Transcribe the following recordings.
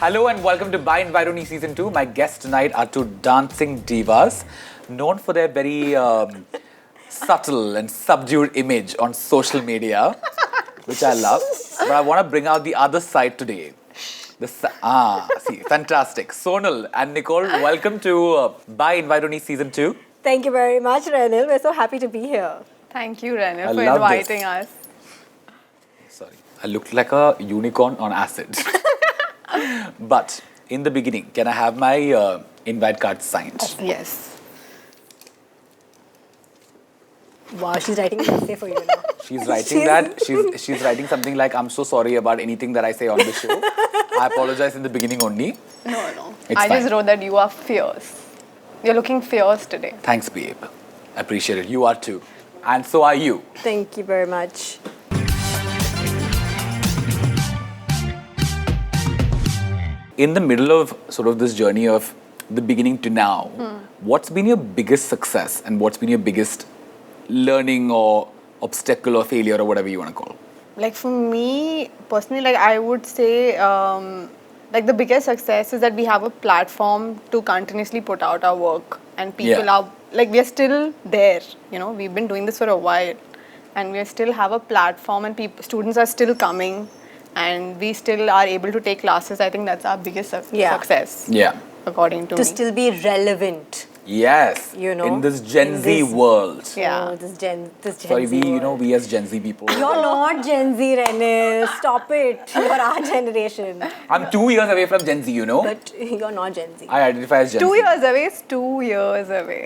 Hello and welcome to By Environi Season 2. My guests tonight are two dancing divas known for their very subtle and subdued image on social media, which I love. But I want to bring out the other side today. Fantastic. Sonal and Nicole, welcome to By Environi Season 2. Thank you very much, Renil. We're so happy to be here. Thank you, Renil, I for love inviting this. us. Sorry, I looked like a unicorn on acid. But in the beginning, can I have my invite card signed? Yes. Wow, she's writing an essay for you now. She's writing that. She's writing something like, "I'm so sorry about anything that I say on the show. I apologize in the beginning only." No. It's I fine. just wrote that you are fierce. You're looking fierce today. Thanks, babe. Appreciate it. You are too, and so are you. Thank you very much. In the middle of sort of this journey of the beginning to now, what's been your biggest success and what's been your biggest learning or obstacle or failure or whatever you want to call? Like for me, personally, like I would say, like the biggest success is that we have a platform to continuously put out our work, and people Yeah. are like we are still there. You know, we've been doing this for a while, and we still have a platform, and students are still coming, and we still are able to take classes. I think that's our biggest success. Yeah. According to To me. still be relevant, Yes. you know. In this Gen in Z this- world. Yeah. Oh, this Gen Sorry, Z world. we as Gen Z people. You're not Gen Z, Renil. Stop it. You're our generation. I'm 2 years away from Gen Z, you know. But you're not Gen Z. I identify as Gen 2 Z. years away is 2 years away.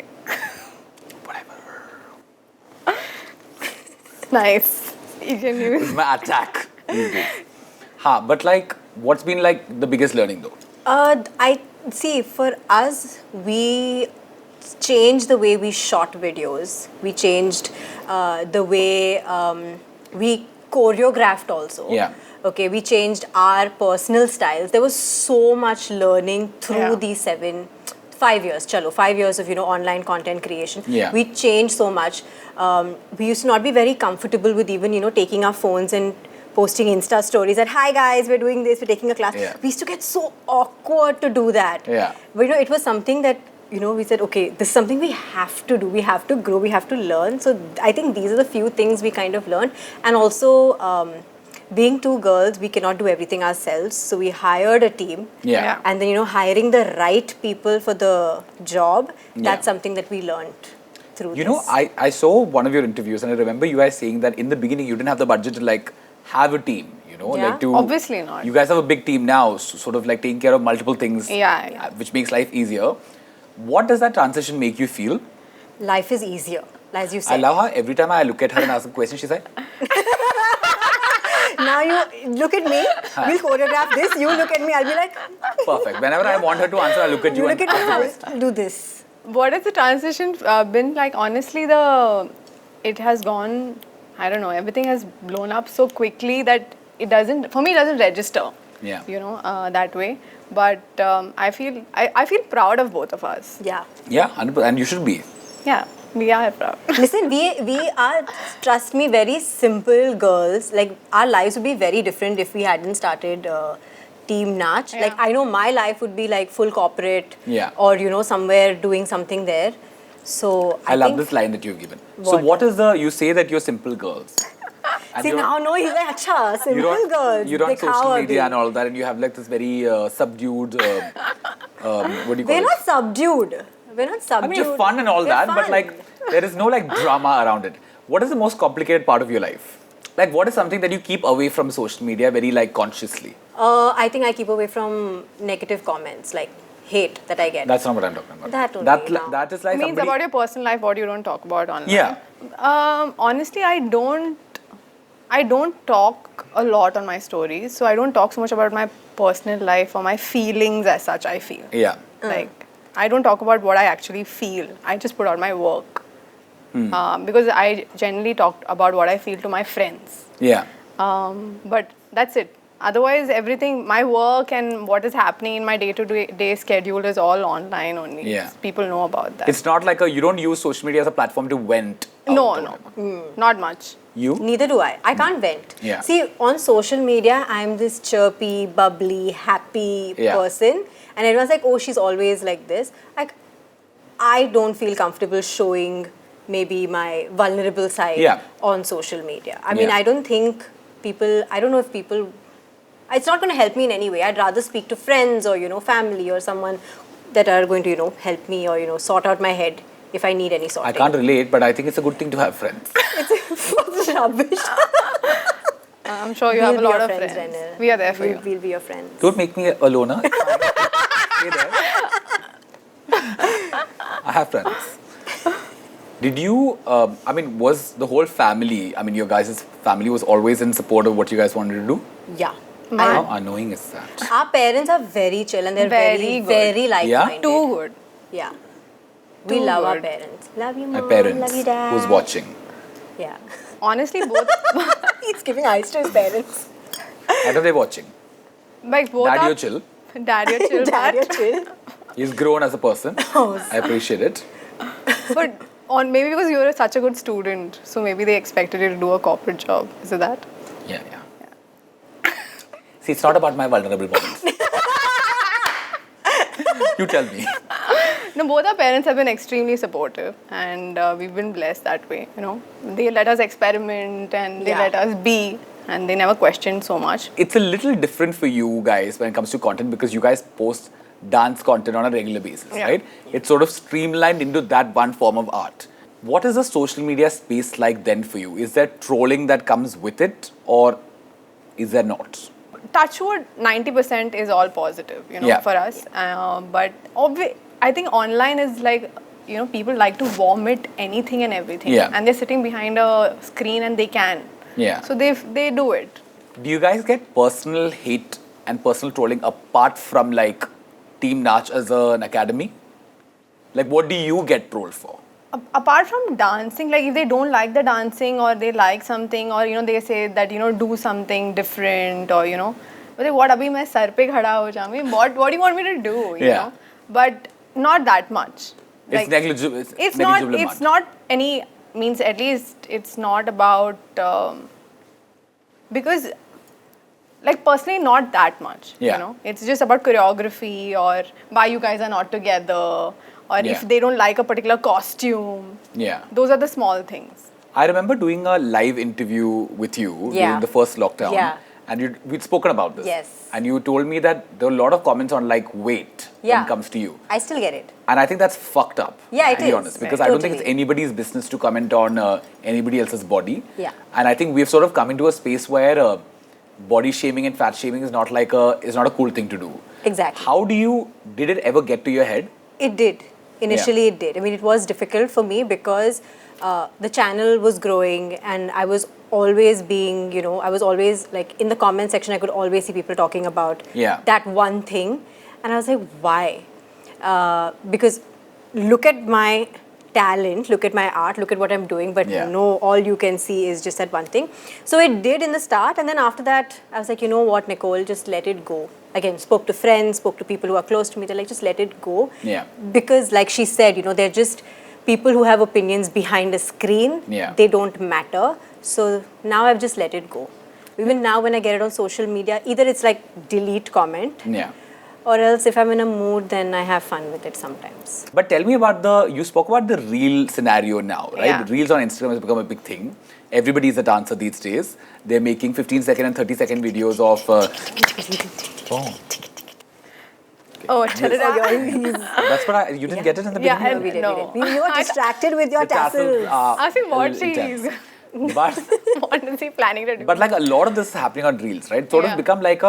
Whatever. Nice. You can use. It's my attack these days. But like, what's been like the biggest learning though? I see. For us, we changed the way we shot videos. We changed the way we choreographed also. Yeah. Okay, we changed our personal styles. There was so much learning through Yeah. these 5 years. 5 years of online content creation. Yeah. We changed so much. We used to not be very comfortable with even taking our phones and posting Insta stories that, hi guys, we're doing this, we're taking a class. Yeah. We used to get so awkward to do that. Yeah. But it was something that, we said, okay, this is something we have to do. We have to grow, we have to learn. So I think these are the few things we kind of learned. And also, being two girls, we cannot do everything ourselves. So we hired a team. Yeah. And then, hiring the right people for the job, that's Yeah. something that we learned through You this. know, I saw one of your interviews and I remember you guys saying that in the beginning you didn't have the budget to like have a team, Yeah. like to... Obviously not. You guys have a big team now, sort of like taking care of multiple things, Yeah. which makes life easier. What does that transition make you feel? Life is easier, as you I said. love how every time I look at her and ask a question, she's like, Now you look at me, we'll choreograph this, you look at me, I'll be like, perfect. Whenever I want her to answer, I look at you you and look at me, ask the question. I'll do this. What has the transition been like? Honestly, it has gone, I don't know, everything has blown up so quickly that it doesn't register. Yeah. That way. But I feel proud of both of us. Yeah. Yeah, 100%. And you should be. Yeah, we are proud. Listen, we are, trust me, very simple girls. Like, our lives would be very different if we hadn't started Team Nach. Yeah. Like, I know my life would be like full corporate. Yeah. Or, somewhere doing something there. So, I love think, this line that you've given. So What? you say that you're simple girls. And See, you're- now, no, he's like, acha, simple girls. You're on Dikhao social abhi. media and all that, and you have like this very subdued. What do you call We're it? not subdued. We're not subdued. I mean, you're fun and all We're that, but fun. like there is no like drama around it. What is the most complicated part of your life? Like, what is something that you keep away from social media very like consciously? I think I keep away from negative comments, like hate that I get. That's not what I'm talking about. That only, no. that is like Means somebody. about your personal life, what you don't talk about online. Yeah. Honestly, I don't talk a lot on my stories, so I don't talk so much about my personal life or my feelings as such. I feel Yeah. like I don't talk about what I actually feel. I just put out my work because I generally talk about what I feel to my friends. Yeah. But that's it. Otherwise, everything, my work and what is happening in my day-to-day schedule is all online only. Yeah. People know about that. It's not like you don't use social media as a platform to vent. No, not much. You? Neither do I. I can't vent. Yeah. See, on social media, I'm this chirpy, bubbly, happy person. And everyone's like, oh, she's always like this. Like, I don't feel comfortable showing maybe my vulnerable side on social media. I mean, I don't think I don't know if people, it's not going to help me in any way. I'd rather speak to friends or, family or someone that are going to, help me or, sort out my head if I need any sorting. I can't relate, but I think it's a good thing to have friends. It's rubbish. I'm sure you have a lot of friends. Renner. We are there for you. We'll be your friends. Don't make me a loner. Stay there. I have friends. Did you, was the whole family, your guys' family was always in support of what you guys wanted to do? Yeah. How annoying is that? Our parents are very chill and they're very, good. very like-minded. Too good. Yeah. We love our parents. Love you, My mom. parents, Love you, dad. who's watching. Yeah. Honestly, both. He's giving eyes to his parents. What are they watching? Like both Dad, are, you're chill. Dad, you're chill. Dad, you're but- chill. He's grown as a person. I appreciate it. But maybe because you were such a good student, so maybe they expected you to do a corporate job. Is it that? Yeah. See, it's not about my vulnerable moments. You tell me. No, both our parents have been extremely supportive, and we've been blessed that way. They let us experiment and they let us be, and they never questioned so much. It's a little different for you guys when it comes to content because you guys post dance content on a regular basis, right? It's sort of streamlined into that one form of art. What is the social media space like then for you? Is there trolling that comes with it, or is there not? Touchwood, 90% is all positive, for us. But I think online is like, people like to vomit anything and everything. And they're sitting behind a screen and they can. So they do it. Do you guys get personal hate and personal trolling apart from like Team Nach as an academy? Like what do you get trolled for? Apart from dancing, like if they don't like the dancing or they like something or they say that do something different or but what abhi main sar pe khada ho jaungi, what do you want me to do, you know? But not that much. It's negligible. It's not any means, at least it's not about because like personally not that much, it's just about choreography or why you guys are not together. Or if they don't like a particular costume. Those are the small things. I remember doing a live interview with you during the first lockdown. And we'd spoken about this. Yes. And you told me that there were a lot of comments on like weight when it comes to you. I still get it. And I think that's fucked up. Yeah, it to is. be honest. Because I don't think it's anybody's business to comment on anybody else's body. And I think we've sort of come into a space where body shaming and fat shaming is not a cool thing to do. Exactly. Did it ever get to your head? It did. Initially, it did. I mean, it was difficult for me because the channel was growing and I was always being, I was always like in the comment section, I could always see people talking about that one thing. And I was like, why? Because look at my talent, look at my art, look at what I'm doing, but no, all you can see is just that one thing. So it did in the start. And then after that, I was like, you know what, Nicole, just let it go. Again, spoke to friends, spoke to people who are close to me. They're like, just let it go. Because like she said, they're just people who have opinions behind a screen. They don't matter. So now I've just let it go. Even now when I get it on social media, either it's like delete comment. Or else if I'm in a mood, then I have fun with it sometimes. But tell me about you spoke about the reel scenario now, right? The reels on Instagram has become a big thing. Everybody is a dancer these days. They're making 15-second and 30-second videos of... That's what you didn't get it in the beginning? We did. You were distracted with your tassels. I think what she's... But what is he planning to do? But like a lot of this is happening on reels, right? Sort of become like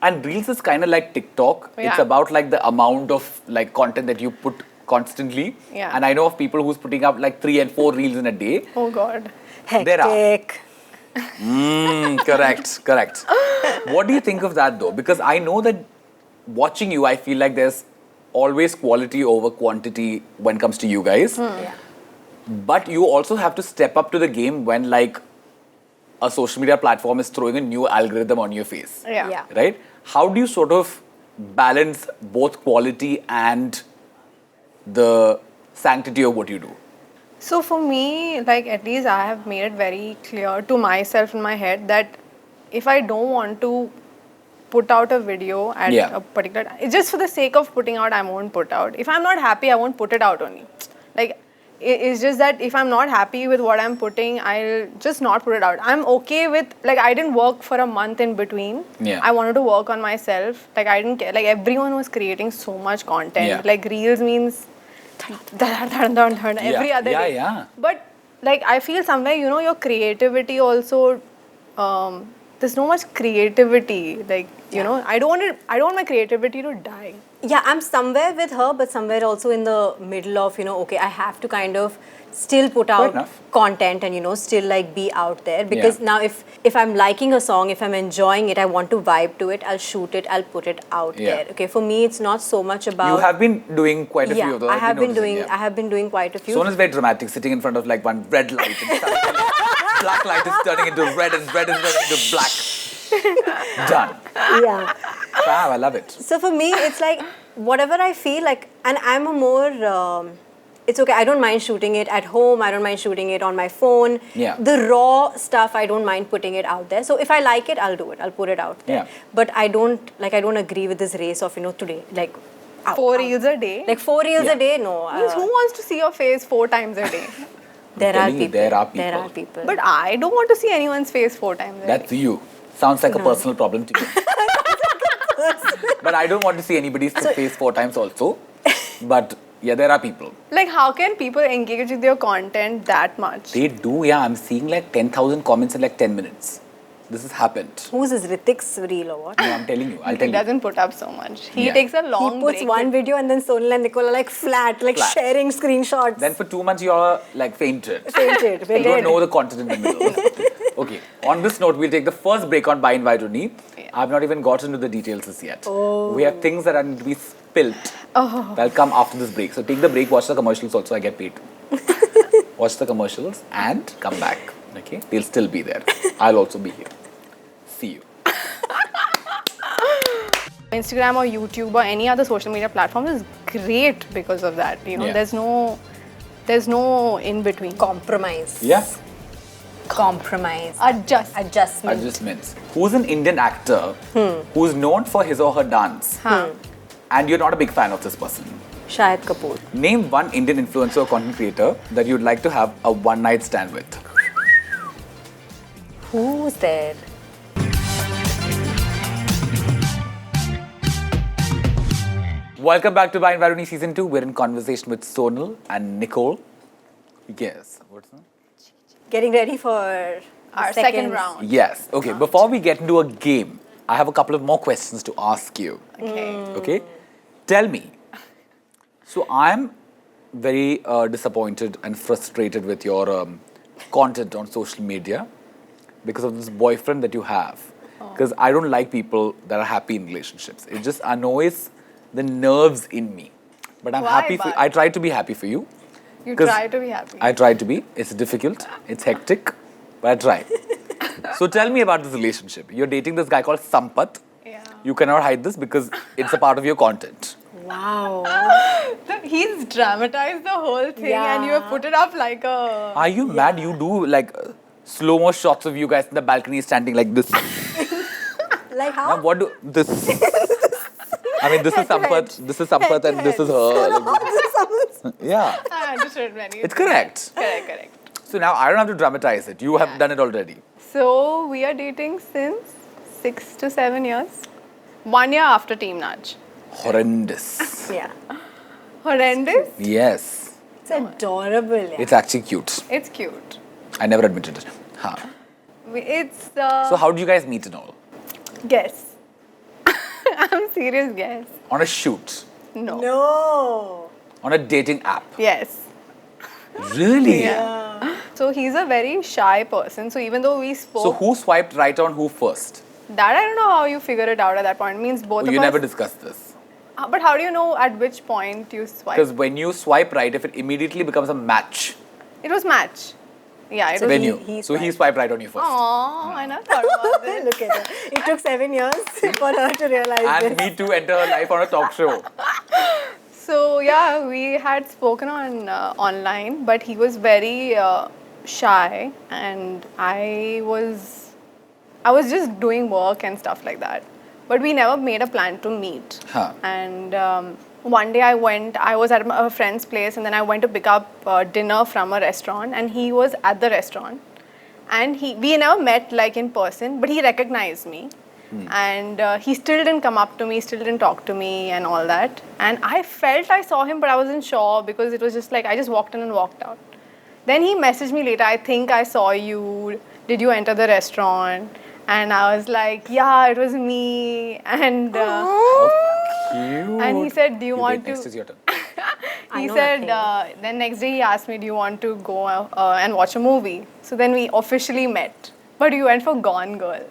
and reels is kind of like TikTok. It's about like the amount of like content that you put constantly. And I know of people who's putting up like 3 and 4 reels in a day. Oh God. Hectic. Correct. What do you think of that though? Because I know that watching you, I feel like there's always quality over quantity when it comes to you guys. But you also have to step up to the game when like a social media platform is throwing a new algorithm on your face. Yeah. Right? How do you sort of balance both quality and the sanctity of what you do? So for me, like at least I have made it very clear to myself in my head that if I don't want to put out a video at Yeah. a particular, it's just for the sake of putting out, I won't put out. If I'm not happy, I won't put it out only. Like it's just that if I'm not happy with what I'm putting, I'll just not put it out. I'm okay with, like, I didn't work for a month in between. Yeah. I wanted to work on myself. Like I didn't care. Like everyone was creating so much content. Yeah. Like reels means every other day. Yeah. But like I feel somewhere, you know, your creativity also, there's no much creativity. Like, you know, I don't want my creativity to die. Yeah, I'm somewhere with her, but somewhere also in the middle of, you know, okay, I have to kind of still put out enough. content and, you know, still like be out there. Because now if I'm liking a song, if I'm enjoying it, I want to vibe to it, I'll shoot it, I'll put it out there. Okay, for me, it's not so much about... You have been doing quite a few of those. I have been noticing, doing. I have been doing quite a few. Sona's very dramatic, sitting in front of like one red light. And black light is turning into red and red is turning into black. Done. Yeah. Wow, I love it. So for me, it's like whatever I feel like, and I'm a more. It's okay. I don't mind shooting it at home. I don't mind shooting it on my phone. Yeah. The raw stuff, I don't mind putting it out there. So if I like it, I'll do it. I'll put it out there. Yeah. But I don't agree with this race of, you know, today like. Out, 4 out. reels a day. Like 4 reels Yeah. a day? No. Means who wants to see your face 4 times a day? There are telling you, people. there are There people. are people. But I don't want to see anyone's face 4 times a day. That's you. Sounds like a personal problem to you. But I don't want to see anybody's face 4 times also. But yeah, there are people. Like, how can people engage with your content that much? They do, yeah. I'm seeing like 10,000 comments in like 10 minutes. This has happened. Who's this Ritik's reel or what? No, I'm telling you. I'll tell He you. doesn't put up so much. He Yeah. takes a long He puts break. one video and then Sonal and Nicole are like flat, like Flat. sharing screenshots. Then for 2 months you're like fainted. Fainted. We're You don't dead. know the content in the middle. Okay. On this note, we'll take the first break on Buy Invite Only. Yeah. I've not even gotten to the details as yet. Oh. We have things that are need to be spilt. They'll come after this break. So take the break, watch the commercials also. I get paid. Watch the commercials and come back. Okay? They'll still be there. I'll also be here. See you. Instagram or YouTube or any other social media platform is great because of that. You know, Yeah. there's no in between. Compromise. Yeah. Compromise. Adjustment. Adjustments. Who's an Indian actor who's known for his or her dance? And you're not a big fan of this person. Shahid Kapoor. Name one Indian influencer or content creator that you'd like to have a one-night stand with. Who's there? Welcome back to Buy Invite Only Season 2. We're in conversation with Sonal and Nicole. Yes. What's that? Getting ready for Our second round. Yes. Okay. Before we get into a game, I have a couple of more questions to ask you. Okay. Okay. Tell me. So I'm very disappointed and frustrated with your content on social media because of this boyfriend that you have. Because I don't like people that are happy in relationships. It just annoys the nerves in me. But I'm Why, happy for but? I try to be happy for you. You 'Cause try to be happy. I try to be. It's difficult. It's hectic. But I try. So tell me about this relationship. You're dating this guy called Sampath. Yeah. You cannot hide this because it's a part of your content. Wow. He's dramatized the whole thing and you have put it up like a... Are you mad? You do like slow-mo shots of you guys in the balcony standing like this. Like Now how? what do this? I mean, this is Sampath. This is Sampath, and this is her. Like, yeah, I understood many. it's correct. Correct. So now I don't have to dramatize it. You have done it already. So we are dating since 6 to 7 years. 1 year after Team Nudge. Horrendous. Yeah. Horrendous. Yes, It's adorable. Yeah. it's actually cute. It's cute. I never admitted it. Huh. It's So how did you guys meet and all? guess. I'm serious. Guess. On a shoot, No. No. on a dating app. Yes. Really? Yeah. So he's a very shy person. So even though we spoke, So who swiped right on who first? that I don't know how you figure it out at that point. It means both Oh, of you us. never discussed this. But how do you know at which point you swipe? Because when you swipe right, if it immediately becomes a match, It was match. Yeah, it So was. Venue. he So he swiped. swiped right on you first. Aww, I never thought about this. Look at her. It took 7 years for her to realize And this. me too enter her life on a talk show. So yeah, we had spoken on online, but he was very shy, and I was just doing work and stuff like that. But we never made a plan to meet. Huh. And one day I was at a friend's place, and then I went to pick up dinner from a restaurant, and he was at the restaurant. And we never met like in person, but he recognized me. And he still didn't come up to me, still didn't talk to me and all that. And I felt I saw him, but I wasn't sure because it was just like I just walked in and walked out. Then he messaged me later, I think I saw you. Did you enter the restaurant? And I was like, yeah, it was me. And Cute. and he said, do you want Next to? is your turn. I He know said, nothing. then next day he asked me, do you want to go and watch a movie? So then we officially met. But we went for Gone Girl.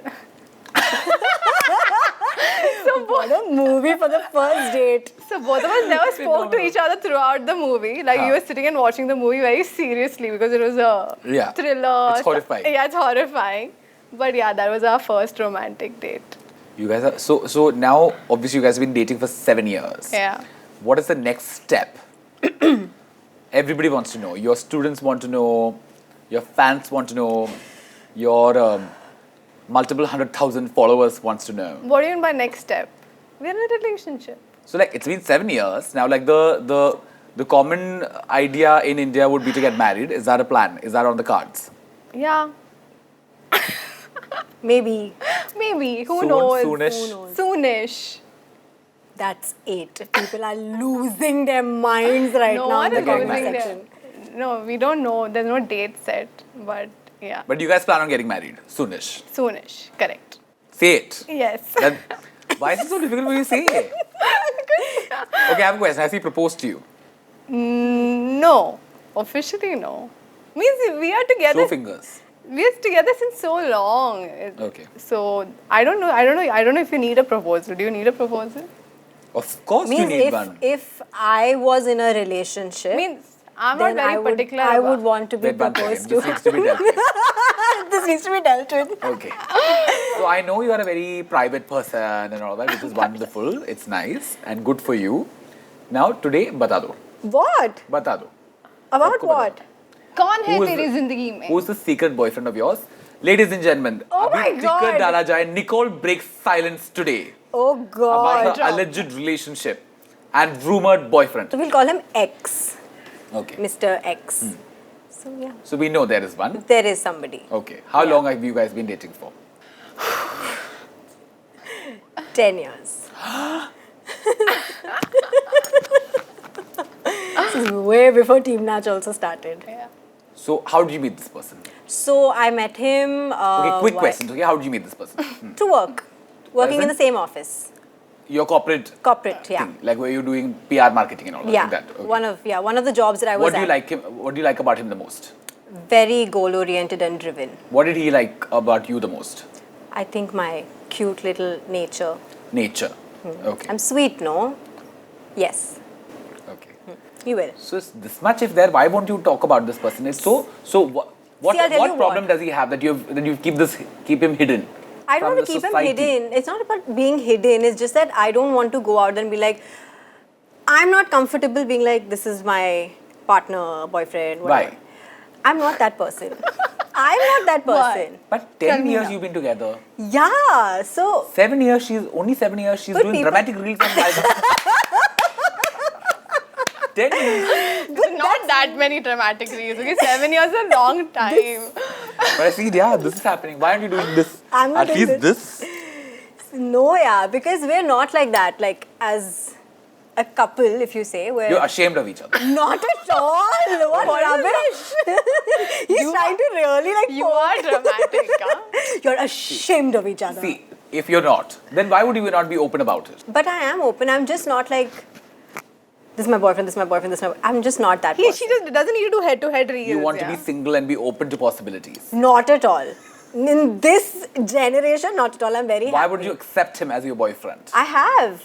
What a movie for the first date. So both of us never spoke to each other throughout the movie. Like we were sitting and watching the movie very seriously because it was a Yeah. thriller. It's horrifying. Yeah, it's horrifying. But yeah, that was our first romantic date. You guys are so now obviously you guys have been dating for 7 years. Yeah. What is the next step? Everybody wants to know. Your students want to know. Your fans want to know. Your multiple 100,000 followers wants to know. What do you mean by next step? We're in a relationship. So like it's been 7 years now. Like the common idea in India would be to get married. Is that a plan? Is that on the cards? Yeah. Maybe. Maybe. Who Soon, knows? soonish. Who knows? Soonish. That's 8. People are losing their minds right No now one in is the getting comment losing section. their. No, we don't know. There's no date set. But yeah. But you guys plan on getting married soonish. Soonish. Correct. Say it. Yes. That, why is it so difficult for you to say it? Okay, I have a question. Has he proposed to you? No. Officially, no. Means we are together. Show fingers. We are together since so long. Okay. So I don't know if you need a proposal. Do you need a proposal? Of course you Means need one. if I was in a relationship, Means I'm not then very particular. I about- would want to be Wait one proposed second. This needs to be dealt with. This needs to be dealt with. Okay. So I know you are a very private person and all that, which is wonderful. It's nice and good for you. Now today, bata do. What? Bata do. About सबको what? कौन है Who is तेरी the- जिंदगी में? Who's the secret boyfriend of yours? Ladies and gentlemen, Oh अभी my ticket God. डाला जाए. Nicole breaks silence today Oh God. about her alleged relationship and rumored boyfriend. So we'll call him X, Okay. Mr. X. So yeah, So we know there is one. there is somebody. Okay. How long have you guys been dating for? 10 years. This is way before Team Natch also started. Yeah. So how did you meet this person? So I met him. Okay, quick why- question. Okay, how did you meet this person? To work. Working in the Present? same office. Your corporate Corporate, yeah. thing, like where you're doing PR marketing and all that. Yeah. Like that. Okay. One of the jobs that I was What do you at. like him? What do you like about him the most? Very goal oriented and driven. What did he like about you the most? I think my cute little nature. Nature. Okay. I'm sweet, no? Yes. Okay. You will. So it's this much if there, why won't you talk about this person? It's so. What See, I'll tell you problem what. does he have that you keep him hidden? I don't from want to the keep society? him hidden. It's not about being hidden. It's just that I don't want to go out and be like, I'm not comfortable being like, this is my partner, boyfriend, whatever. Why? I'm not that person. I'm not that Why? person. But Tell 10 me years now. you've been together. Yeah. So 7 years, she's only 7 years, she's But doing people- dramatic reels on Instagram. 10 years. Not that many dramatic reasons. Okay, 7 years is a long time. But I see, yeah, this is happening. Why aren't you doing this? I'm not At doing least this. no, yeah, because we're not like that. Like as a couple, if you say, we're You're ashamed of each other. not at all. What rubbish? He's trying to really like. You are dramatic, huh? You're ashamed of each other. See, if you're not, then why would you not be open about it? But I am open. I'm just not like. This is my boyfriend. This is my boyfriend. This is my. I'm just not that. She person. just doesn't need to do head-to-head reels. You want yeah? to be single and be open to possibilities. Not at all. In this generation, not at all. I'm very Why happy. would you accept him as your boyfriend? I have.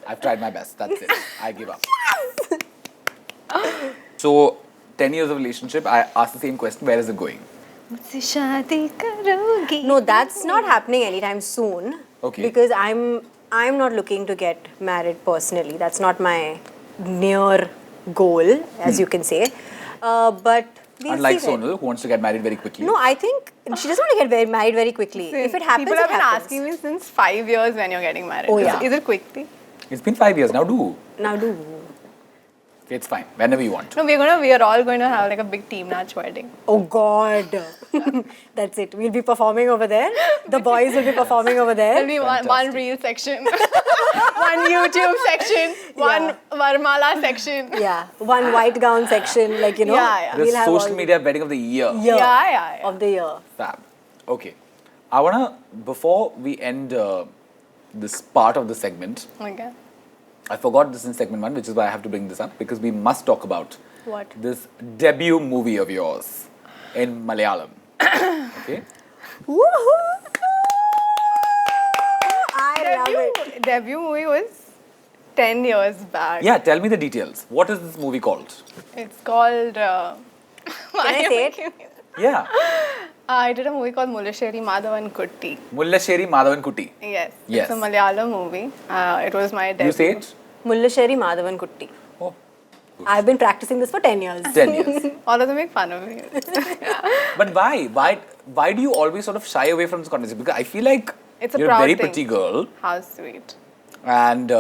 I've tried my best. That's it. I give up. So, 10 years of relationship, I ask the same question, where is it going? मुझसे शादी करोगी? No, that's not happening anytime soon. Okay. Because I'm not looking to get married personally. That's not my near goal, as you can say. But we'll Unlike see when. Sonal, who wants to get married very quickly. No, I think she doesn't want to get married very quickly. If it happens, people have it been happens. asking me since 5 years when you're getting married. Oh, yeah. Is it quickly? It's been 5 years now, do. Now do. It's fine, whenever you want. No, we are all going to have like a big team Natch wedding. Oh God. That's it. We'll be performing over there. The boys will be performing over There'll there. be one Fantastic. reel section, one YouTube section, one Varmala section. Yeah. One white gown section, like, you know. Yeah, yeah. The We'll have social all media wedding of the year. year Yeah. of the year. Fab. Okay. I wanna, before we end this part of the segment, Okay. I forgot this in segment 1, which is why I have to bring this up, because we must talk about What? this debut movie of yours in Malayalam. Okay? Woohoo! I love it. Debut movie was 10 years back. Yeah, tell me the details. What is this movie called? It's called. Can I say it? Yeah. I did a movie called Mullasheri Madhavan Kutti. Mullasheri Madhavan Kutti. Yes. Yes. It's a Malayalam movie. It was my debut. You say it? Mullasheri Madhavan Kutti. Oh, I've been practicing this for 10 years. 10 years. All of them make fun of me. But why? Why do you always sort of shy away from this conversation? Because I feel like It's a you're a proud very thing. pretty girl How sweet. and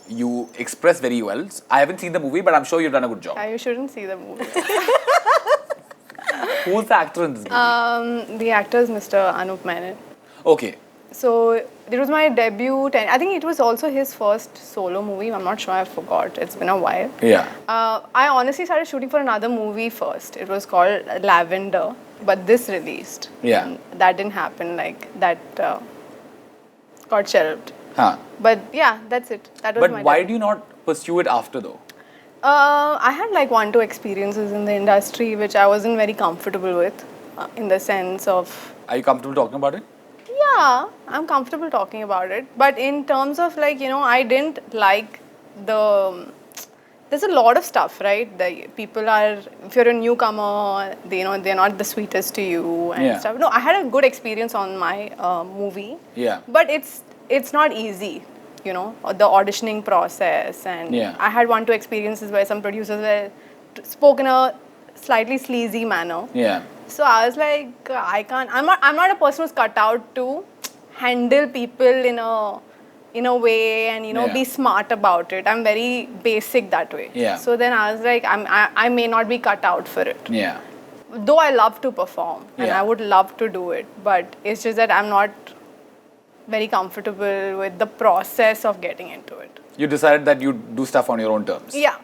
you express very well. I haven't seen the movie, but I'm sure you've done a good job. You shouldn't see the movie. Who's the actor in this movie? The actor is Mr. Anup Menon. Okay. So it was my debut. I think it was also his first solo movie. I'm not sure. I forgot. It's been a while. Yeah. I honestly started shooting for another movie first. It was called Lavender, but this released. Yeah. And that didn't happen. Like that got shelved. Huh. But yeah, that's it. That was But my why debut. do you not pursue it after though? I had like 1-2 experiences in the industry which I wasn't very comfortable with, in the sense of, Are you comfortable talking about it? yeah, I'm comfortable talking about it. But in terms of like, I didn't like there's a lot of stuff, right? The people are, if you're a newcomer, they're not the sweetest to you and Yeah. stuff. No, I had a good experience on my movie. Yeah. But it's not easy, the auditioning process. And Yeah. I had 1-2 experiences where some producers were spoke in a slightly sleazy manner. Yeah. So I was like, I can't. I'm not a person who's cut out to handle people in a way and Yeah. be smart about it. I'm very basic that way. Yeah. So then I was like, I may not be cut out for it. Yeah. Though I love to perform and Yeah. I would love to do it, but it's just that I'm not very comfortable with the process of getting into it. You decided that you do stuff on your own terms. Yeah.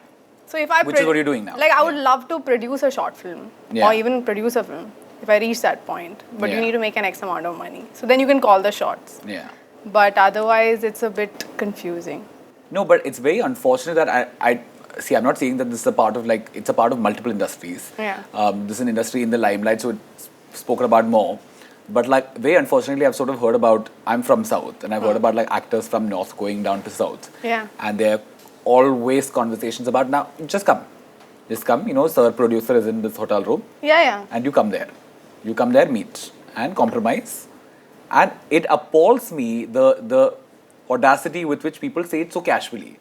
So if I Which is what you're doing now. Like I would love to produce a short film Yeah. or even produce a film if I reach that point. But Yeah. you need to make an X amount of money. So then you can call the shots. Yeah. But otherwise it's a bit confusing. No, but it's very unfortunate that I see. I'm not saying that this is a part of it's a part of multiple industries. Yeah. This is an industry in the limelight, so it's spoken about more. But very unfortunately, I've sort of heard about. I'm from South, and I've heard about actors from North going down to South. Yeah. And there are always conversations about now. Just come. Sir producer is in this hotel room, Yeah. and you come there. You come there, meet, and compromise. And it appalls me the audacity with which people say it so casually.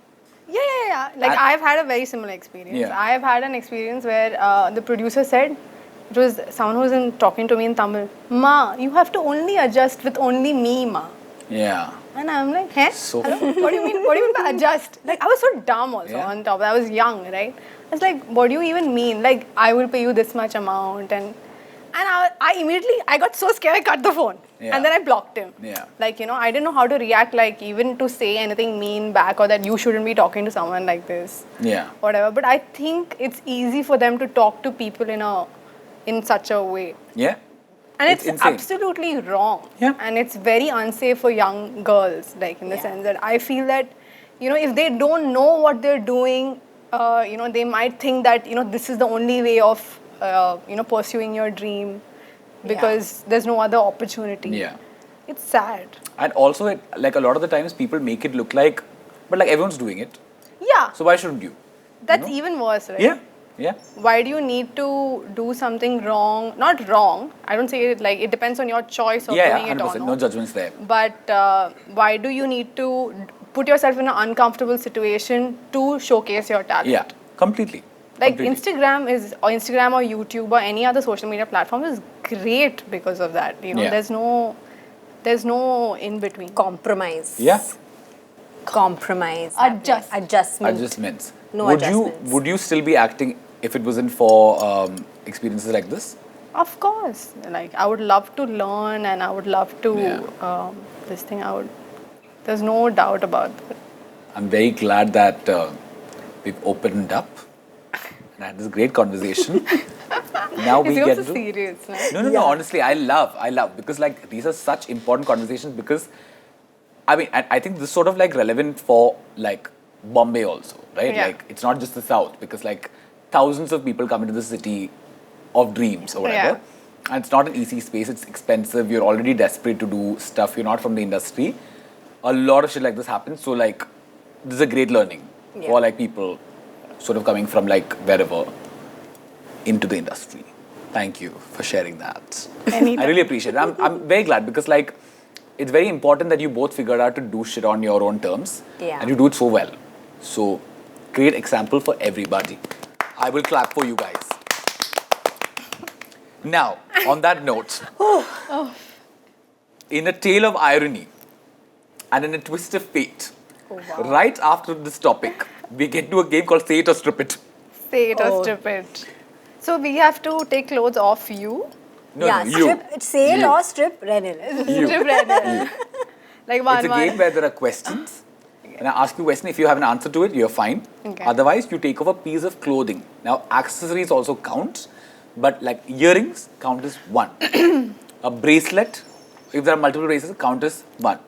Yeah. Like And- I've had a very similar experience. Yeah. I have had an experience where the producer said, it was someone who was talking to me in Tamil, Ma, you have to only adjust with only me, Ma. Yeah. And I'm like, hey? So Hello? What do you mean? What do you mean by adjust? Like, I was so dumb also Yeah. on top. I was young, right? I was like, what do you even mean? Like, I will pay you this much amount. And I immediately, I got so scared, I cut the phone. Yeah. And then I blocked him. Yeah. Like, I didn't know how to react, like, even to say anything mean back or that you shouldn't be talking to someone like this. Yeah. Whatever. But I think it's easy for them to talk to people in such a way. Yeah. And It's it's, insane. absolutely wrong. Yeah. And it's very unsafe for young girls, like in the sense that I feel that, if they don't know what they're doing, they might think that, this is the only way of, pursuing your dream because there's no other opportunity. Yeah. It's sad. And also, a lot of the times people make it look but everyone's doing it. Yeah. So why shouldn't you? That's even worse, right? Yeah. Yeah. Why do you need to do something wrong? Not wrong. I don't say it like it depends on your choice of Yeah, doing it or 100%. not. No judgments there. But why do you need to put yourself in an uncomfortable situation to showcase your talent? Yeah, completely. Like Completely. Instagram or YouTube or any other social media platform is great because of that. You know, Yeah. there's no in between. Compromise. Yeah. Compromise. Adjustment. Adjustments. No would adjustments. Would you still be acting if it wasn't for experiences like this? Of course. Like I would love to learn and I would love to Yeah. this thing. There's no doubt about that. I'm very glad that we've opened up and had this great conversation. Now we It's get also to serious, right? no. Honestly, I love because like these are such important conversations because I mean I think this is sort of like relevant for like Bombay also, right? Yeah. Like it's not just the South because like thousands of people come into the city of dreams or whatever. Yeah. And it's not an easy space, it's expensive, you're already desperate to do stuff, you're not from the industry. A lot of shit like this happens. So like this is a great learning for like people sort of coming from like wherever into the industry. Thank you for sharing that. Anytime. I really appreciate it. I'm very glad because like it's very important that you both figured out to do shit on your own terms. Yeah. And you do it so well. So great example for everybody. I will clap for you guys. Now, on that note, in a tale of irony and in a twist of fate, right after this topic, we get to a game called Say It or Strip It. Say it or strip it. So we have to take clothes off you. No, yeah, no, you. strip, say it You. or strip Renan. You. Strip Renan. Like one. It's a game where there are questions. And I ask you a question. If you have an answer to it, you're fine. Okay. Otherwise, you take off a piece of clothing. Now, accessories also count, but like earrings count as one. A bracelet, if there are multiple bracelets, count as one.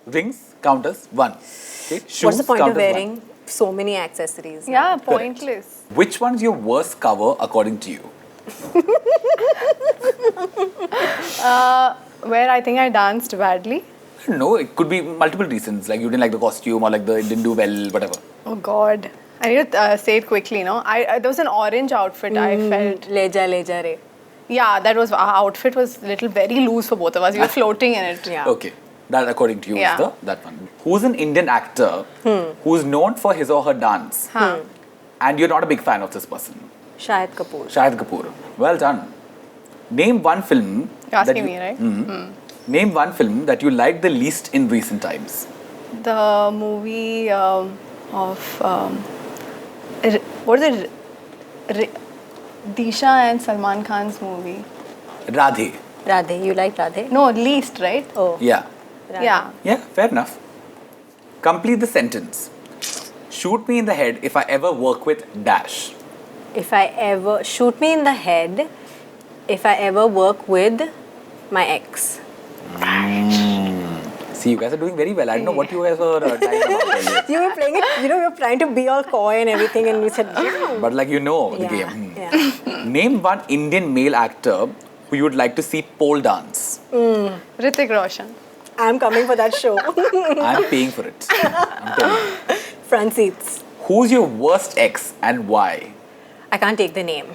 Rings count as one. Okay? Shoes What's the point count of as one. wearing so many accessories? Yeah, pointless. Which one's your worst cover according to you? Where I think I danced badly. No, it could be multiple reasons. Like you didn't like the costume or like it didn't do well, whatever. Oh God. I need to say it quickly, no? There was an orange outfit I felt. Leja re. Yeah, that was, our outfit was little very loose for both of us. We were floating in it. Yeah. Okay. That according to you Yeah. is that one. Who's an Indian actor who's known for his or her dance and you're not a big fan of this person? Shahid Kapoor. Shahid Kapoor. Well done. Name one film. You're asking me, right? Name one film that you liked the least in recent times. The movie what is it? Disha and Salman Khan's movie. Radhe. Radhe. You like Radhe? No, least, right? Oh. Yeah. Radhe. Yeah. Yeah, fair enough. Complete the sentence. Shoot me in the head if I ever work with Dash. If I ever shoot me in the head, if I ever work with my ex. See, you guys are doing very well. I don't know what you guys were trying about earlier. You were playing it, you were trying to be all coy and everything, and you said, But like you know the yeah, game. yeah. Name one Indian male actor who you would like to see pole dance. Hrithik Roshan. I'm coming for that show. I'm paying for it. I'm telling you. Front seats. Who's your worst ex and why? I can't take the name.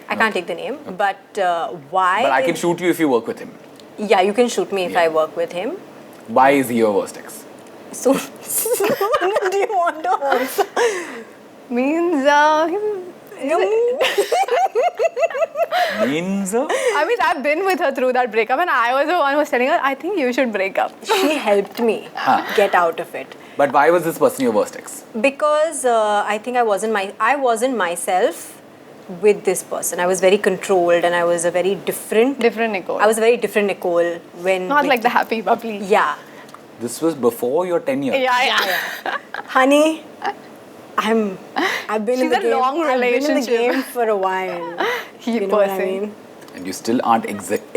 I can't take the name, but why? But I can shoot you if you work with him. Yeah, you can shoot me if Yeah. I work with him. Why is he your worst ex? So, do you want to answer? Means, Means I mean, I've been with her through that breakup, and I was the one who was telling her, I think you should break up. She helped me get out of it. But why was this person your worst ex? Because I think I wasn't myself with this person. I was very controlled, and I was a very different. Different Nicole. I was a very different Nicole when. Not we- like the happy bubbly. Yeah, This was before your tenure. Yeah. honey. I've been in She's the a game. long I've been in the relationship. game for a while. He You know what I person. mean? And you still aren't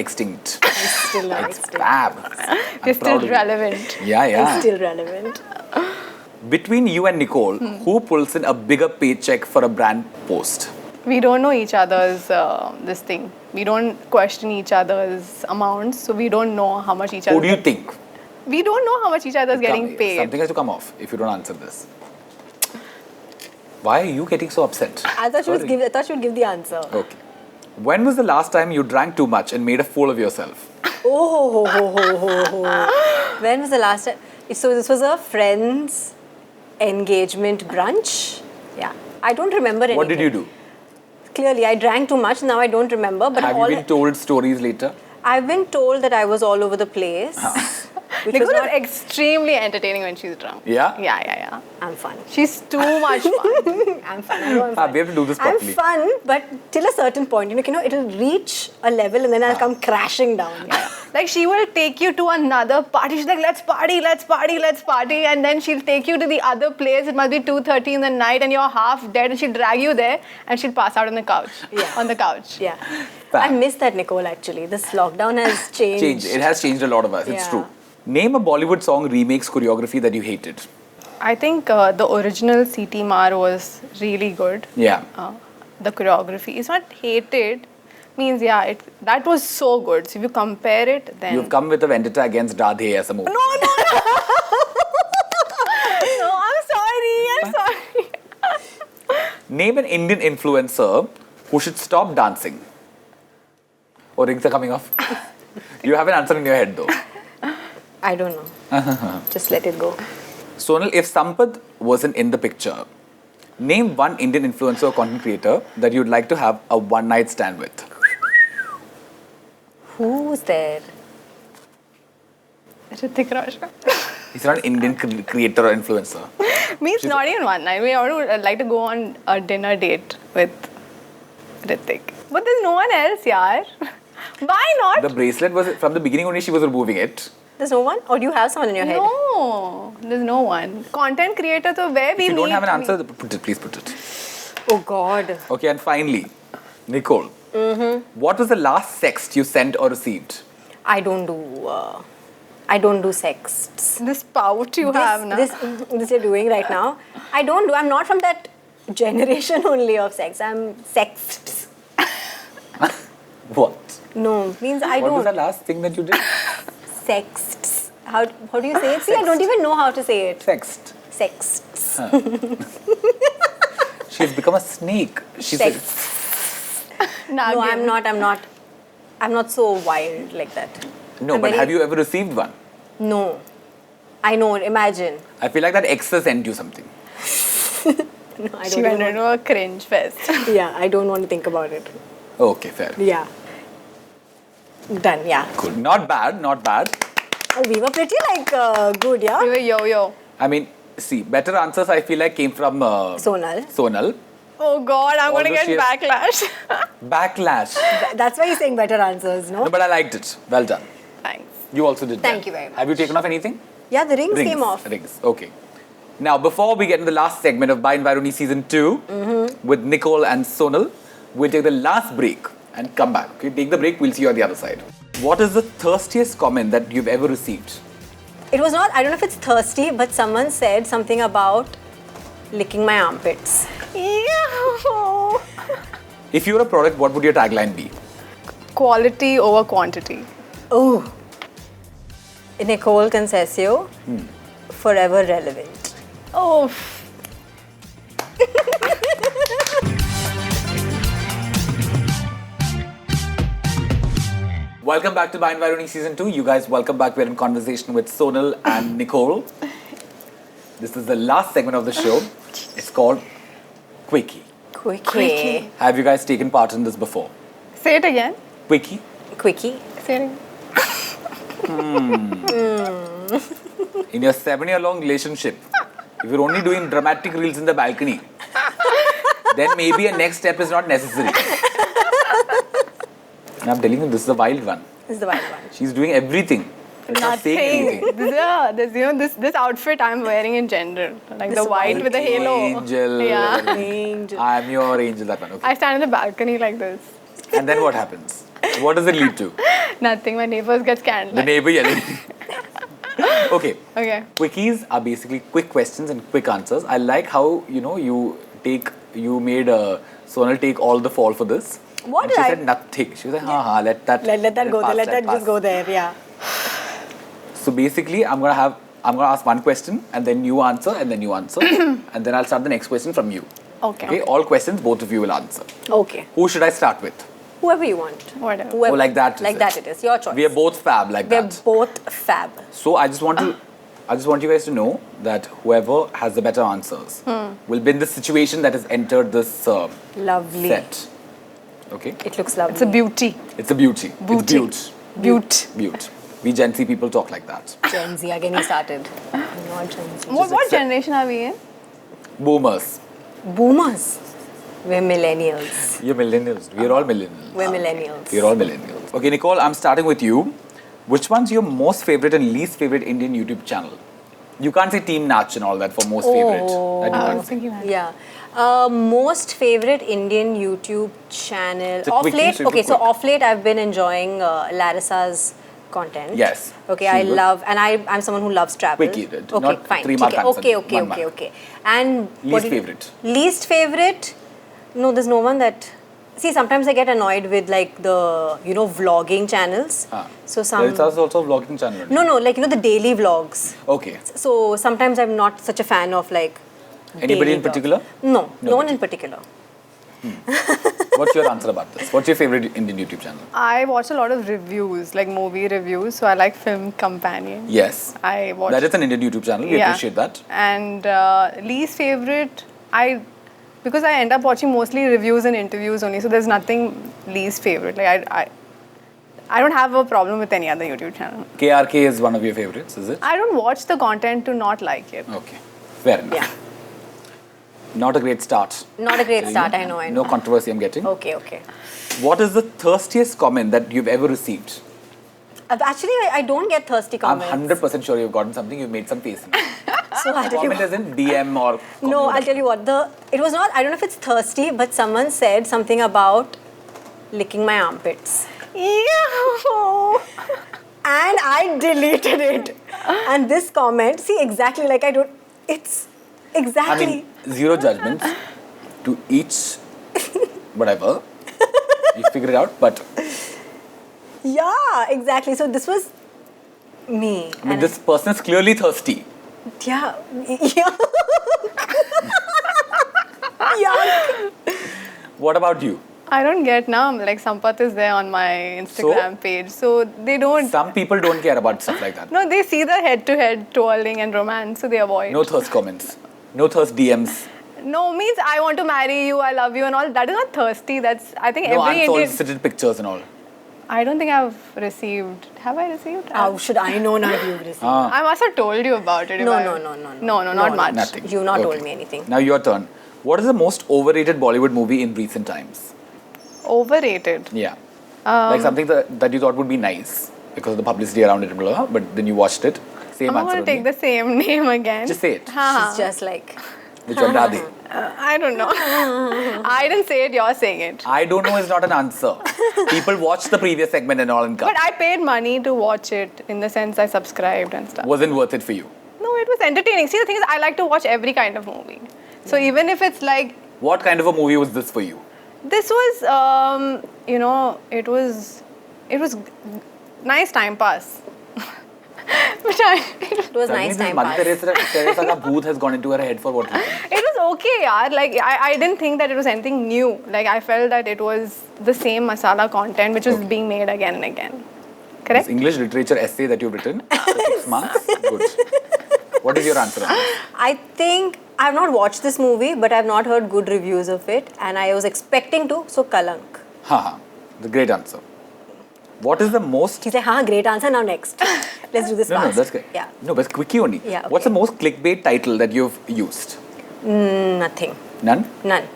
extinct. Still not It's extinct. fab. I'm You're proud still of you. relevant. Yeah, yeah. It's still relevant. Between you and Nicole, who pulls in a bigger paycheck for a brand post? We don't know each other's this thing. We don't question each other's amounts, so we don't know how much each other. Who do you think? We don't know how much each other is getting paid. Something has to come off if you don't answer this. Why are you getting so upset? I thought Sorry. I thought she would give the answer. Okay. When was the last time you drank too much and made a fool of yourself? When was the last time? So this was a friend's engagement brunch. Yeah. I don't remember anything. What did you do? Clearly, I drank too much. Now I don't remember. But Have you been told stories later? I've been told that I was all over the place. Which was Nicole not, is extremely entertaining when she's drunk. Yeah? Yeah. I'm fun. She's too much fun. I'm fun. I know I'm fun. We have to do this I'm properly. fun, but till a certain point, it'll reach a level and then I'll come crashing down. Like she will take you to another party. She's like, let's party. And then she'll take you to the other place. It must be 2:30 in the night and you're half dead and she'll drag you there and she'll pass out on the couch. Yeah. On the couch. Yeah. Fact. I miss that, Nicole, actually. This lockdown has changed. It has changed a lot of us. It's Yeah. true. Name a Bollywood song remakes choreography that you hated. I think the original CT Mar was really good. Yeah. The choreography is not hated. Means that was so good. So if you compare it, then You've come with a vendetta against Radhe as a movie. No, I'm sorry. Name an Indian influencer who should stop dancing. Oh, rings are coming off. You have an answer in your head though. I don't know. Just let it go. Sonal, if Sampath wasn't in the picture, name one Indian influencer or content creator that you'd like to have a one-night stand with. Who's there? Hrithik Roshan. He's not an Indian creator or influencer. Means not even one night. We would like to go on a dinner date with Hrithik. But there's no one else, yaar. Why not? The bracelet was from the beginning only she was removing it. There's no one? Or do you have someone in your head? No, there's no one. Content creator, so where we If you meet. don't have an answer, please put it. Oh, God. Okay, and finally, Nicole. What was the last sext you sent or received? I don't do sexts. This pout you have now. This you're doing right now. I'm not from that generation only of sex. I'm sexts. What? No, means I What was the don't. last thing that you did? Sexts. How do you say it? See, I don't even know how to say it. Sext. Sexts. She's become a snake. She's a, Sexts. Nagin. No, I'm not so wild like that. no, I'm but very- have you ever received one? No. I know, imagine. I feel like that ex sent you something. No, I She don't went even into a cringe fest. Yeah, I don't want to think about it. Okay, fair. Yeah. Done, yeah. Cool. Not bad, not bad. Oh, we were pretty good, yeah? We were yo-yo. I mean, see, better answers I feel like came from Sonal. Sonal. Oh God, I'm going to Although get she has- backlash. Backlash. That's why you're saying better answers, no? No, but I liked it. Well done. Thanks. You also did that. Thank you very much. Have you taken off anything? Yeah, the rings Rings. came off. Rings. Okay. Now, before we get in the last segment of By Environi Season 2 with Nicole and Sonal, we'll take the last break and come back. Okay, take the break. We'll see you on the other side. What is the thirstiest comment that you've ever received? It was not, I don't know if it's thirsty, but someone said something about licking my armpits. Ew. If you were a product, what would your tagline be? Quality over quantity. Oh. Nicole Concessio, forever relevant. Oh. Welcome back to By Environi Season 2. You guys, welcome back. We're in conversation with Sonal and Nicole. This is the last segment of the show. It's called Quickie. Quickie. Have you guys taken part in this before? Say it again. Quickie? Quickie. Say it again. In your 7-year-long relationship, if you're only doing dramatic reels in the balcony, then maybe a next step is not necessary. And I'm telling you, this is a wild one. This is the wild one. She's doing everything. She's not saying anything. This outfit I'm wearing in general, like This the white with the halo. Angel. Yeah. Angel. I'm your angel, that one. Okay. I stand in the balcony like this. And then what happens? What does it lead to? Nothing. My neighbors get The scandalized. neighbor yelling. Okay. Okay. Quickies are basically quick questions and quick answers. I like how, you made Sonal take all the fall for this. What And did she I- said nothing. She was like, let that Let that go pass, there. Let that pass. just go there. Yeah. So basically, I'm gonna ask one question and then you answer and then you answer and then I'll start the next question from you. Okay. All questions, both of you will answer. Okay. Who should I start with? Whoever you want. Whatever. Whoever. Oh, like that is Like it. that it is. Your choice. We are both fab like We're that. both fab. So I just want you guys to know that whoever has the better answers will be in the situation that has entered this Lovely. set. Okay? It looks lovely. It's a beauty. It's a beauty. Beauty. It's Beaut. beaut. We Gen Z people talk like that. Gen Z again. He started. Not Gen Z. What accept- generation are we in? Boomers. Boomers. We're millennials. You're millennials. We're all millennials. We're millennials. We're all millennials. Okay, Nicole, I'm starting with you. Which one's your most favorite and least favorite Indian YouTube channel? You can't say Team Nach and all that for most favorite. That you I can't was say. thinking that. Yeah. Most favorite Indian YouTube channel. So Off quickie, late, super okay. So quick. off late, I've been enjoying Larissa's content. Yes. Okay, She's I good. love, and I'm someone who loves travel. Quickie, Okay, not fine. 3 mark Okay, answer, okay, 1 mark. okay. And Least what do you- favorite? Least favorite? No, there's no one that. See, sometimes I get annoyed with like the vlogging channels. So some. There is also a vlogging channel. No, like the daily vlogs. Okay. So sometimes I'm not such a fan of like. Anybody daily in vlogs. particular? No, no one Nobody. in particular. What's your answer about this? What's your favorite Indian YouTube channel? I watch a lot of reviews, like movie reviews. So I like Film Companion. Yes. I watch. That is an Indian YouTube channel. We Yeah. appreciate that. And least favorite, because I end up watching mostly reviews and interviews only. So there's nothing least favorite. Like I don't have a problem with any other YouTube channel. KRK is one of your favorites, is it? I don't watch the content to not like it. Okay. Fair enough. Yeah. Not a great start. Not a great Telling start, you. I know. No controversy I'm getting. Okay. What is the thirstiest comment that you've ever received? Actually, I don't get thirsty comments. I'm 100% sure you've gotten something. You've made some face. So I'll tell you Comment as in DM or... No, I'll tell you what. It was not, I don't know if it's thirsty, but someone said something about licking my armpits. Ew. And I deleted it. And this comment, see, exactly like it's I exactly. mean, zero judgments to each whatever. You figure it out, but Yeah, exactly. So this was me. I mean, this person is clearly thirsty. Yeah. Yeah. Yeah. What about you? I don't get now. Like Sampath is there on my Instagram page, so they don't. Some people don't care about stuff like that. No, they see the head-to-head twirling and romance, so they avoid. No thirst comments. No thirst DMs. No means I want to marry you, I love you, and all. That is not thirsty. That's I think No every Indian. unsolicited pictures and all. I don't think I've received. Have I received? How should I know now if you've received? I must have told you about it. if No, I- no, not much. Nothing. You've not Okay. told me anything. Now your turn. What is the most overrated Bollywood movie in recent times? Overrated. Yeah. Like something that you thought would be nice because of the publicity around it, blah, blah, but then you watched it. Same I'm answer. gonna take only. the same name again. Just say it. Huh. It's just like. Which one are they? I don't know. I didn't say it. You're saying it. I don't know is not an answer. People watch the previous segment and all and come. But I paid money to watch it. In the sense, I subscribed and stuff. Wasn't worth it for you. No, it was entertaining. See, the thing is, I like to watch every kind of movie. So even if it's like What kind of a movie was this for you? this was, it was nice time pass. But It was nice Suddenly time Mother pass. Teresa ka bhoot has gone into her head for what reason? it was okay, yaar. Like I didn't think that it was anything new. Like I felt that it was the same masala content which was Okay. being made again and again. This Correct? English literature essay that you've written, 6 marks. Good. What is your answer on this? I think I've not watched this movie, but I've not heard good reviews of it, and I was expecting to. So Kalank. Haha, the great answer. What is the most... He said, "Haan, great answer. Now next, let's do this No, fast." that's good. Yeah. No, but it's quickie only. Yeah, What's the okay. most clickbait title that you've used? Nothing. None? None.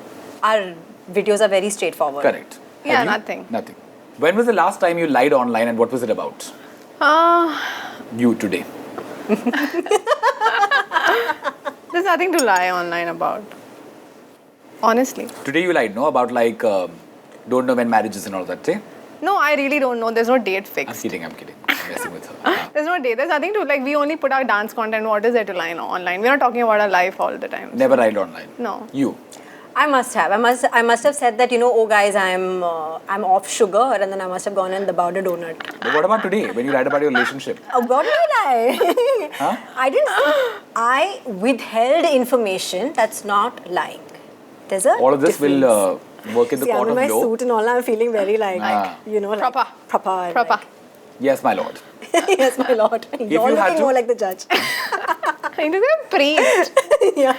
Our videos are very straightforward. Correct. Yeah, Have you? nothing. Nothing. When was the last time you lied online and what was it about? You today. There's nothing to lie online about. Honestly. Today you lied, no? About like, don't know when marriage is and all that, eh? No, I really don't know. There's no date I'm fixed. kidding. I'm messing with her. There's no date. There's nothing to like. We only put our dance content. What is there to lie online? We're not talking about our life all the time. Never lied online. No. You. I must have. I must have said that, oh guys, I'm off sugar, and then I must have gone and about a donut. But what about today when you lied about your relationship? What did I? Huh? I didn't. I withheld information. That's not lying. There's a all of this will work in the See, I'm court in of my law. suit and all. I'm feeling very like, like Proper. Proper. and Proper. Yes, my lord. Yes, my lord. You're you had looking to- more like the judge. It is a priest. Yeah.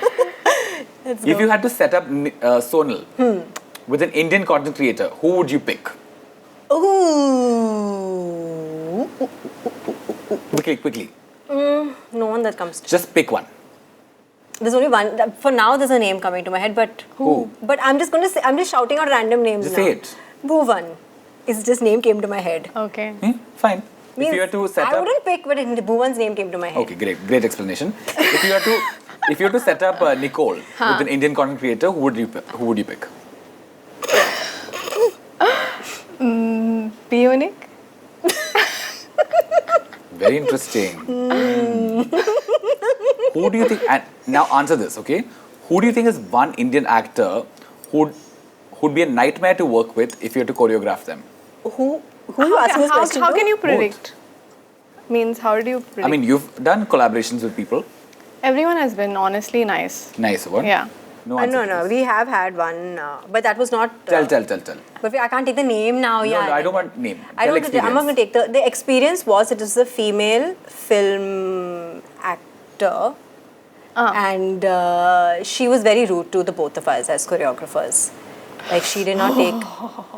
Let's If go. you had to set up Sonal with an Indian content creator, who would you pick? Ooh. Quickly. No one that comes to. Just pick one. There's only one. For now, there's a name coming to my head, but Who? But I'm just going to say. I'm just shouting out random names Just now. say it. Bhuvan. It's just name came to my head. Okay. Fine. If Means you had to set I up. wouldn't pick, but Bhuvan's name came to my head. Okay, great explanation. If you had to set up Nicole with an Indian content creator, who would you pick? Bionic? Very interesting. Who do you think? And now answer this, okay? Who do you think is one Indian actor who'd be a nightmare to work with if you had to choreograph them? Who you asking this question How to? can you predict? Means how do you predict? I mean, you've done collaborations with people. Everyone has been honestly nice. Nice one. Yeah. No answer. No. We have had one, but that was not. Tell. But I can't take the name now. No, Yeah. I don't want name. I Tell don't. I'm not going experience. to take the experience. Was it was a female film actor, and she was very rude to the both of us as choreographers. Like she did not take.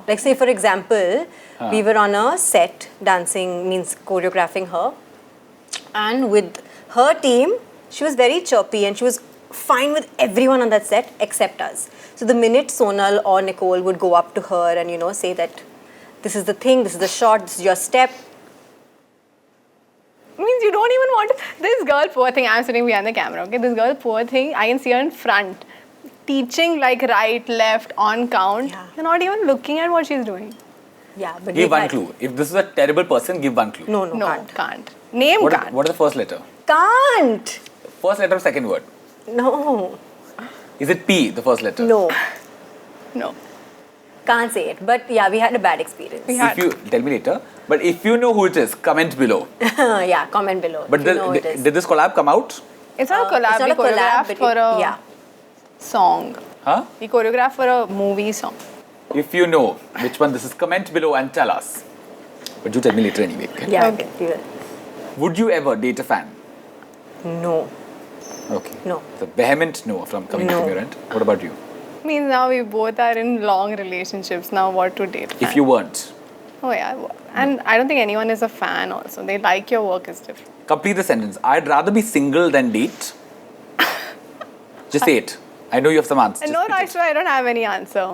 Like say for example, we were on a set dancing means choreographing her, and with her team, she was very chirpy and she was fine with everyone on that set except us. So the minute Sonal or Nicole would go up to her and say that this is the thing, this is the shot, this is your step. Means you don't even want to. This girl, poor thing, I'm sitting behind the camera, okay? This girl, poor thing, I can see her in front, teaching like right, left, on count. Yeah. You're not even looking at what she's doing. Yeah, but Give we one had- clue. If this is a terrible person, give one clue. No, No, can't. can't. Name What can't. is the first letter? Can't. First letter of second word. No. Is it P, the first letter? No. No. Can't say it. But yeah, we had a bad experience. We had. If you tell me later. But if you know who it is, comment below. Yeah, comment below. But if you know it is. did this collab come out? It's not a collab. It's not We a collab, choreographed but for a yeah. song. Huh? We choreographed for a movie song. If you know which one this is, comment below and tell us. But you tell me later anyway. Okay? Yeah, Okay. we will. Would you ever date a fan? No. Okay. No. It's a vehement no from coming No. from your end. What about you? Means now we both are in long relationships. Now what to date? If you weren't, Oh yeah. And I don't think anyone is a fan also. They like your work is different. complete the sentence. I'd rather be single than date. Just say it. I know you have some answers. No, I swear I don't have any answer.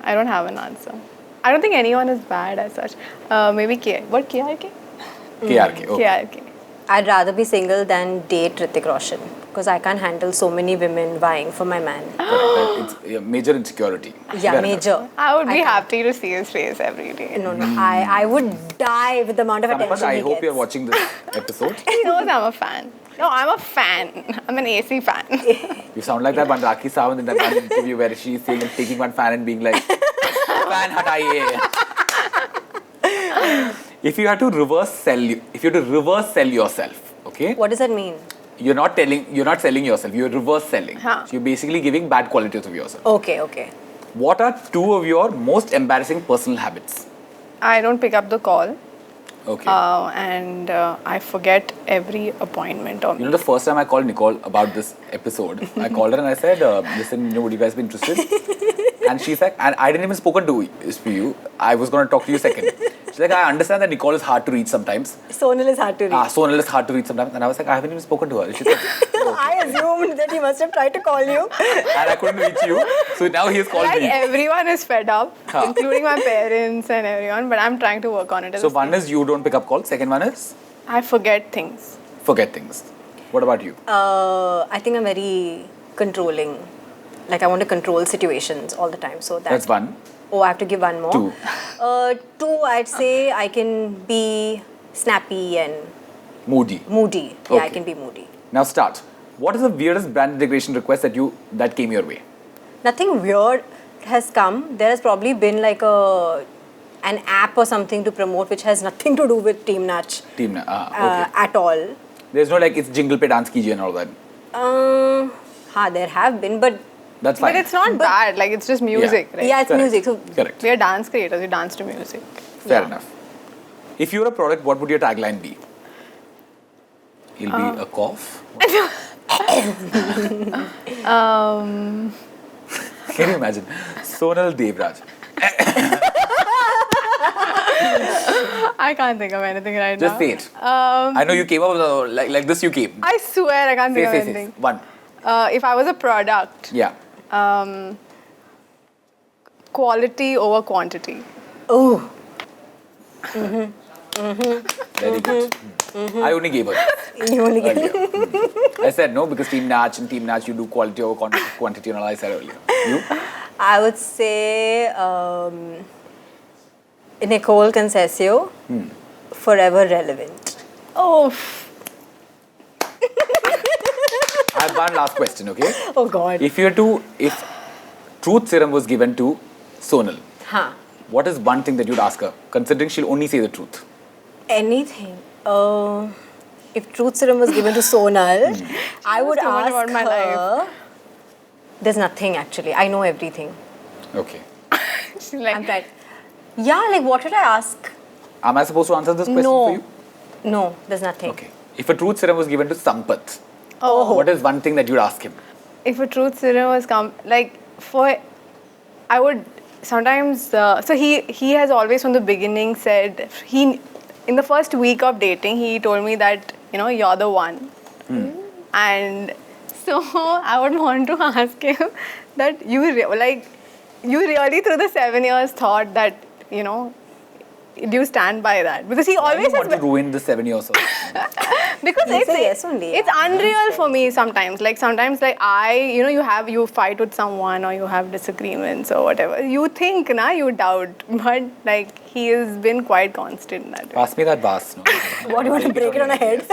I don't have an answer. I don't think anyone is bad as such. Maybe What KRK? KRK. Okay. KRK. I'd rather be single than date Hrithik Roshan because I can't handle so many women vying for my man. Correct. It's a major insecurity. Yeah, Fair enough. major. I would be can't. happy to see his face every day. No. I would die with the amount of Sampath, attention I he hope gets. you're watching this episode. He knows I'm a fan. No, I'm a fan. I'm an AC fan. You sound like that one Rakhi Sawant in that one interview where she's saying and taking one fan and being like, fan hataiye. If you had to reverse sell yourself, okay? What does that mean? You're not selling yourself, you're reverse selling. Huh. So you're basically giving bad qualities of yourself. Okay. What are two of your most embarrassing personal habits? I don't pick up the call. Okay. And I forget every appointment of You know, the first time I called Nicole about this episode, I called her and I said, listen, would you guys be interested? And she's like, and I didn't even spoken to you. I was going to talk to you second. She's like, I understand that Nicole is hard to reach sometimes. Sonal is hard to read. Sonal is hard to reach sometimes. And I was like, I haven't even spoken to her. She's like, I assumed that he must have tried to call you. and I couldn't reach you. So now he has called Like me. everyone is fed up, Huh. including my parents and everyone. But I'm trying to work on it. So one is you don't pick up calls. Second one is I forget things. forget things. What about you? I think I'm very controlling. Like I want to control situations all the time. So That's one. Oh, I have to give one more. Two. Two, I'd say I can be snappy and Moody. moody. Yeah, I Okay. can be moody. Now start. What is the weirdest brand integration request that came your way? Nothing weird has come. There has probably been like an app or something to promote which has nothing to do with Team Natch Team. Okay. at all. There's no like it's jingle pe dance kijiye and all that. There have been, but That's fine. But it's not bad. Like it's just music, right? Yeah, it's Correct. music. So Correct. We are dance creators. We dance to music. Fair Yeah. enough. If you were a product, what would your tagline be? It'll be a cough. Can you imagine? Sonal Devraj. I can't think of anything right Just now. say it. I know you came up with like this. You came. I swear I can't think of Say. anything. One. If I was a product, Yeah. quality over quantity. oh, Very good. I only gave her you only get earlier. I said no because Team Natch you do quality over quantity and all I said earlier. You? I would say Nicole Concesio, forever relevant. Oh, I have one last question, okay? Oh God. If truth serum was given to Sonal, Huh. what is one thing that you'd ask her, considering she'll only say the truth? Anything. If truth serum was given to Sonal, I would too much ask about my her. There's nothing actually. I know everything. Okay. she's like, I'm trying. Yeah, like what should I ask? Am I supposed to answer this question No. for you? No, there's nothing. Okay. If a truth serum was given to Sampath, oh, what is one thing that you'd ask him? if a truth serum was I would sometimes. So he has always from the beginning said in the first week of dating he told me that you're the one, and so I would want to ask him that you really through the 7 years thought that do you stand by that? Because he I always don't want has to ruin the 7 years of because He say yes only, it's yeah. unreal for me sometimes. Like sometimes like you fight with someone or you have disagreements or whatever. You think you doubt, but like he has been quite constant in that way. Pass me that vase. No? What do you want to break it on her head?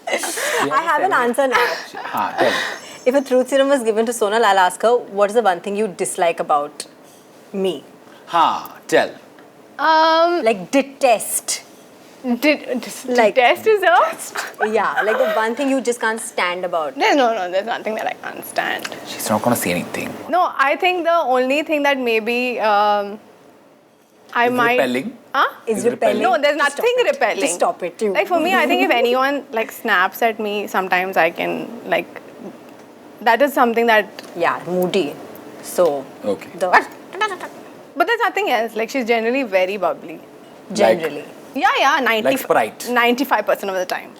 I have an answer now. Tell me. If a truth serum was given to Sonal, I'll ask her, what is the one thing you dislike about me? Tell. Like detest. Like- Test is a Yeah, like the one thing you just can't stand about. there's there's nothing that I can't stand. She's not going to say anything. No, I think the only thing that maybe I Is might repelling? Is Is repelling. No, there's Just nothing stop it. repelling. Just stop it, you. Like for me, I think if anyone like snaps at me, sometimes I can that is something that. Yeah, moody. So, Okay. But there's nothing else. Like she's generally very bubbly. generally. Yeah, 90. Like Sprite. 95% of the time.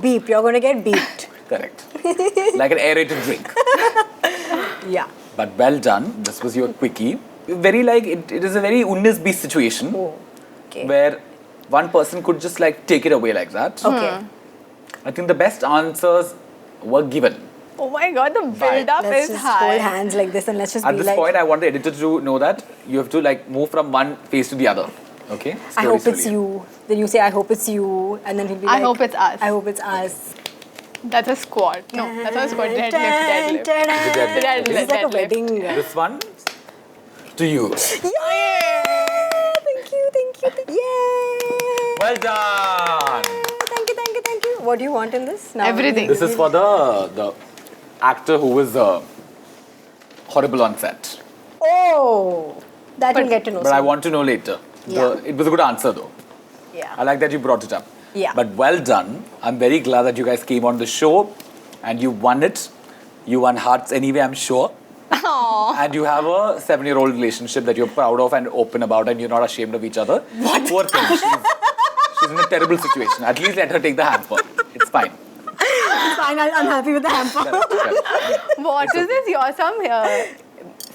Beep, you're going to get beeped. Correct. Like an aerated drink. Yeah. But well done. This was your quickie. Very it is a very 19 20 situation Oh, okay. where one person could just take it away like that. Okay. I think the best answers were given. Oh my god, the build up Let's is just high. hold hands like this and let's just At be this like, point, I want the editor to know that you have to move from one face to the other. Okay? I Slowly, hope it's slowly. you. Then you say, I hope it's you. And then he'll be I like, hope it's us. I hope it's us. That's a squat. No, that's not a squat. Deadlift. Dun, dun, dun. Deadlift. This is like a Deadlift. wedding. This one to you. Yeah! Thank you. Yay! Well done. Thank you. What do you want in this? Now Everything. This is for the actor who was horrible on set. Oh! That we'll get to know But I soon. want to know later. Yeah. It was a good answer though. Yeah. I like that you brought it up. Yeah. But well done. I'm very glad that you guys came on the show and you won it. You won hearts anyway, I'm sure. And you have a 7-year-old relationship that you're proud of and open about and you're not ashamed of each other. What? Poor thing. She's in a terrible situation. At least let her take the hamper. It's fine. It's fine, I'm happy with the hamper. Correct. What is this? You're some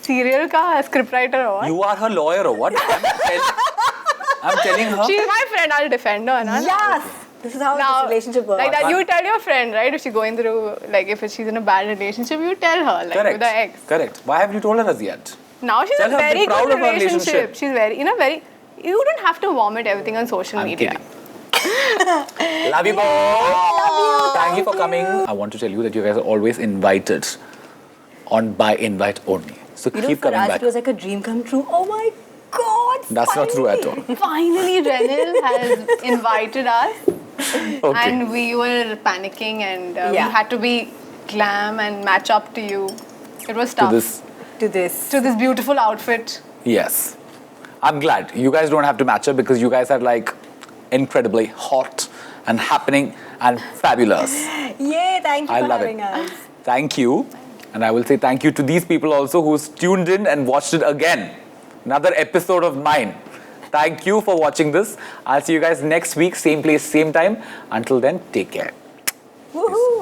serial scriptwriter or what? You are her lawyer or what? I'm telling her. She's my friend. I'll defend her. No? Yes! This is how Now, this relationship works. like that, you tell your friend, right? If she's going through, if she's in a bad relationship, you tell her, Correct. with the ex. Correct. Why have you told her as yet? Now she's Tell in a her, be very proud good of her relationship. relationship. She's very, you don't have to vomit everything on social I'm media. kidding. Love you both. Thank you for coming. I want to tell you that you guys are always invited on by invite only. So keep for coming us, back. it was like a dream come true. Oh my God! That's not true at all. Finally, Renil has invited us, Okay. and we were panicking, and we Yeah. had to be glam and match up to you. It was to tough. this. To this. To this beautiful outfit. Yes. I'm glad. You guys don't have to match up because you guys are like incredibly hot and happening and fabulous. Yay, thank you I for love having it. us. Thank you. And I will say thank you to these people also who's tuned in and watched it again. Another episode of mine. Thank you for watching this. I'll see you guys next week, same place, same time. Until then, take care. Woohoo!